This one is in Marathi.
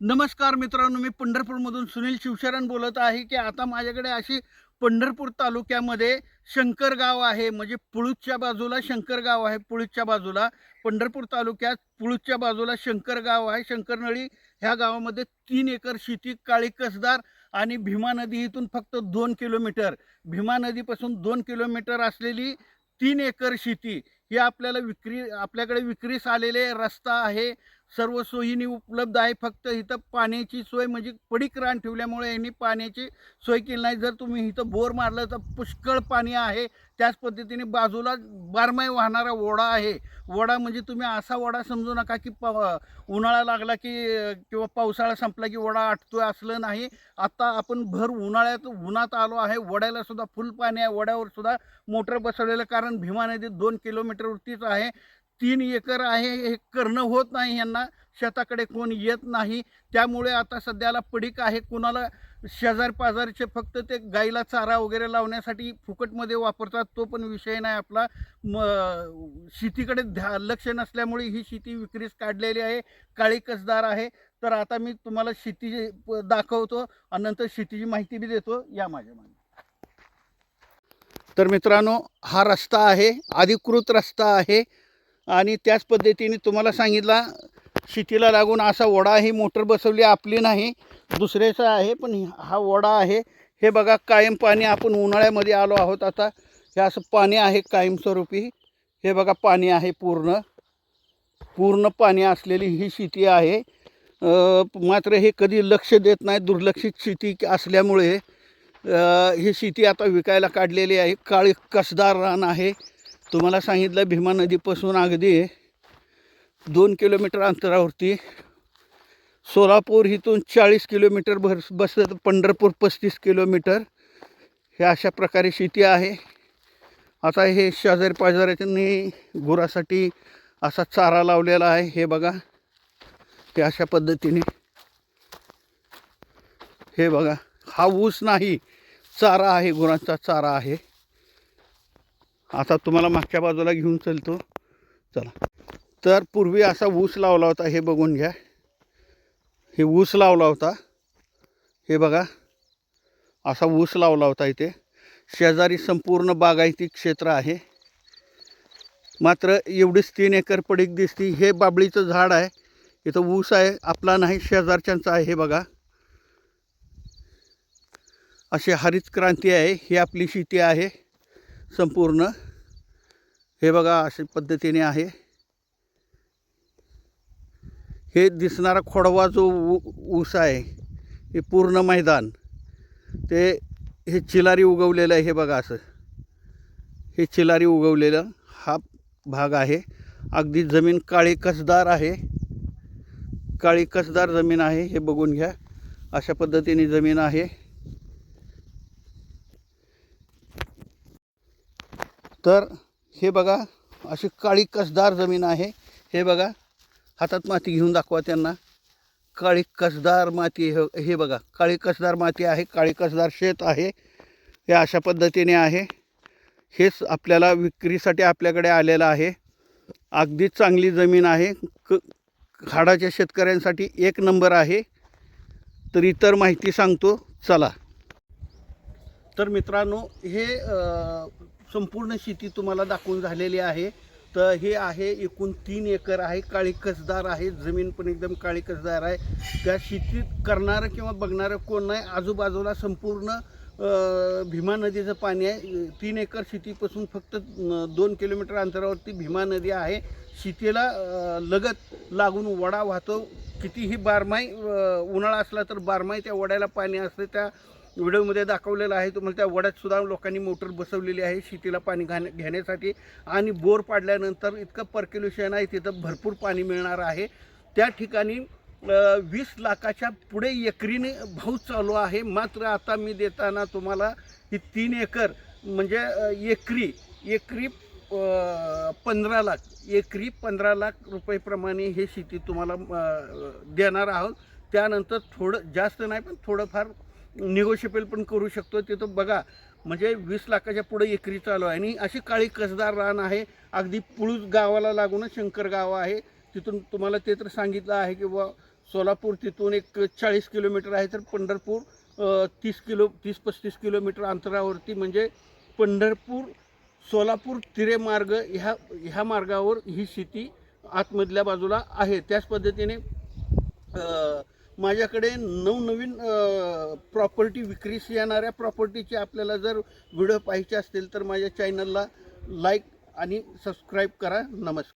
नमस्कार मित्रांनो, मी पंढरपूरमधून सुनील शिवशरण बोलत आहे की आता माझ्याकडे अशी पंढरपूर तालुक्यामध्ये शंकर गाव आहे. म्हणजे पुळूजच्या बाजूला शंकर गाव आहे. पुळूजच्या बाजूला पंढरपूर तालुक्यात पुळूजच्या बाजूला शंकर गाव आहे. शंकरनळी ह्या गावामध्ये 3 एकर शेती, काळी कसदार आणि भीमा नदी इथून फक्त 2 किलोमीटर, भीमा नदीपासून 2 किलोमीटर असलेली 3 एकर शेती ही आपल्याकडे विक्रीस आलेले रस्ता आहे. सर्व सोयीनी उपलब्ध आहे. फक्त इथं पाण्याची सोय म्हणजे पडीक रान ठेवल्यामुळे यांनी पाण्याची सोय केली नाही. जर तुम्ही इथं बोर मारलं तर पुष्कळ पाणी आहे. त्याच पद्धतीने बाजूला बारमाही वाहणारा ओढा आहे. ओढा म्हणजे तुम्ही असा ओढा समजू नका की उन्हाळा लागला की किंवा पावसाळा संपला की ओढा आटतोय, असलं नाही. आता आपण भर उन्हात आलो आहे. ओढ्याला सुद्धा फुल पाणी आहे. ओढ्यावर सुद्धा मोटर बसवलेलं, कारण भीमा नदी 2 किलोमीटरवरतीच आहे. 3 एकर आहे. हे करणं होत नाही यांना. शेताकडे कोण येत नाही. त्यामुळे आता सध्याला पडीक आहे. कुणाला शेजारी पाजारचे फक्त ते गाईला चारा वगैरे लावण्यासाठी फुकटमध्ये वापरतात, तो पण विषय नाही आपला. शेतीकडे लक्ष नसल्यामुळे ही शेती विक्रीस काढलेली आहे. काळी कसदार आहे. तर आता मी तुम्हाला शेती दाखवतो आणि नंतर शेतीची माहिती बी देतो. या माझ्या मागे. तर मित्रांनो, हा रस्ता आहे, अधिकृत रस्ता आहे. आणि त्याच पद्धतीने तुम्हाला सांगितला, शेतीला लागून असा ओढा, ही मोटर बसवली आपली नाही, दुसऱ्याचा आहे. पण हा ओढा आहे. हे बघा, कायम पाणी. आपण उन्हाळ्यामध्ये आलो आहोत आता. हे असं पाणी आहे कायमस्वरूपी. हे बघा, पाणी आहे, पूर्ण पाणी असलेली ही शेती आहे. मात्र हे कधी लक्ष देत नाही. दुर्लक्षित शेती असल्यामुळे ही शेती आता विकायला काढलेली आहे. काळी कसदार रान आहे. तुम्हाला सांगितलं, भीमा नदीपासून अगदी 2 किलोमीटर अंतरावरती. सोलापूर इथून 40 किलोमीटर बसलं तर पंढरपूर 35 किलोमीटर. हे अशा प्रकारे शेती आहे. आता हे शेजारी पाजाऱ्यांनी गुरासाठी असा चारा लावलेला आहे. हे बघा, हे अशा पद्धतीने. हे बघा, हा ऊस नाही, चारा आहे, गुरांचा चारा आहे. आता तुम्हाला मागच्या बाजूला घेऊन चलतो, चला. तर पूर्वी असा ऊस लावला होता. हे बघून घ्या, हे ऊस लावला होता. हे बघा, असा ऊस लावला होता. इथे शेजारी संपूर्ण बागायती क्षेत्र आहे. मात्र एवढीच 3 एकर पडीक दिसती. हे बाबळीचं झाड आहे. इथं ऊस आहे, आपला नाही, शेजारच्यांचा आहे. हे बघा, अशी हरित क्रांती आहे. ही आपली शेती आहे संपूर्ण. हे बघा, अशा पद्धतीने आहे. हे दिसणारा खोडवा जो ऊस आहे, हे पूर्ण मैदान, ते हे चिलारी उगवलेलं आहे. हे बघा, असं हे चिलारी उगवलेलं हा भाग आहे. अगदी जमीन काळी कसदार आहे. काळी कसदार जमीन आहे. हे बघून घ्या, अशा पद्धतीने जमीन आहे. तर हे बघा, अशी काळी कसदार जमीन आहे. हे बघा, हातात माती घेऊन दाखवा त्यांना. काळी कसदार माती. हे बघा, काळी कसदार माती आहे. काळी कसदार शेत आहे. हे अशा पद्धतीने आहे. हेच आपल्याला विक्रीसाठी आपल्याकडे आलेलं आहे. अगदी चांगली जमीन आहे. खाडाच्या शेतकऱ्यांसाठी 1 नंबर आहे. तर इतर माहिती सांगतो, चला. तर मित्रांनो, हे संपूर्ण शेती तुम्हाला दाखवून झालेली आहे. तर हे आहे एकूण 3 एकर आहे. काळी कसदार आहे. जमीन पण एकदम काळी कसदार आहे. त्या शेतीत करणारं किंवा बघणारं कोण नाही. आजूबाजूला संपूर्ण भीमा नदीचं पाणी आहे. 3 एकर शेतीपासून फक्त 2 किलोमीटर अंतरावरती भीमा नदी आहे. शेतीला लगत लागून वडा वाहतो. कितीही बारमाही उन्हाळा असला तर बारमाही त्या वड्याला पाणी असते. त्या व्हिडिओमध्ये दाखवलेलं आहे तुम्हाला. त्या वड्यात सुद्धा लोकांनी मोटर बसवलेली आहे शेतीला पाणी घेण्यासाठी. आणि बोर पाडल्यानंतर इतकं पर्क्युलेशन आहे, तिथं भरपूर पाणी मिळणार आहे. त्या ठिकाणी 20 लाखाच्या पुढे एकरीने भाव चालू आहे. मात्र आता मी देताना तुम्हाला ही 3 एकर म्हणजे एकरी 15 लाख, एकरी 15 लाख रुपयेप्रमाणे हे शेती तुम्हाला देणार आहोत. त्यानंतर थोडं जास्त नाही, पण थोडंफार निगोशिएबल पण करू शकतो. तिथं बघा, म्हणजे 20 लाखाच्या पुढे एकरी चालू आहे. आणि अशी काळी कसदार रान आहे. अगदी पुळूज गावाला लागूनच शंकर गाव आहे. तिथून तुम्हाला ते तर सांगितलं आहे की सोलापूर तिथून एक 40 किलोमीटर आहे, तर पंढरपूर 30-35 किलोमीटर अंतरावरती, म्हणजे पंढरपूर सोलापूर तिरे मार्ग ह्या मार्गावर ही शेती आतमधल्या बाजूला आहे. त्याच पद्धतीने माझ्याकडे नवनवीन प्रॉपर्टी विक्रीस येणाऱ्या प्रॉपर्टीचे आपल्याला जर व्हिडिओ पाहायचे असतील तर माझ्या चॅनलला लाईक आणि सबस्क्राईब करा. नमस्कार.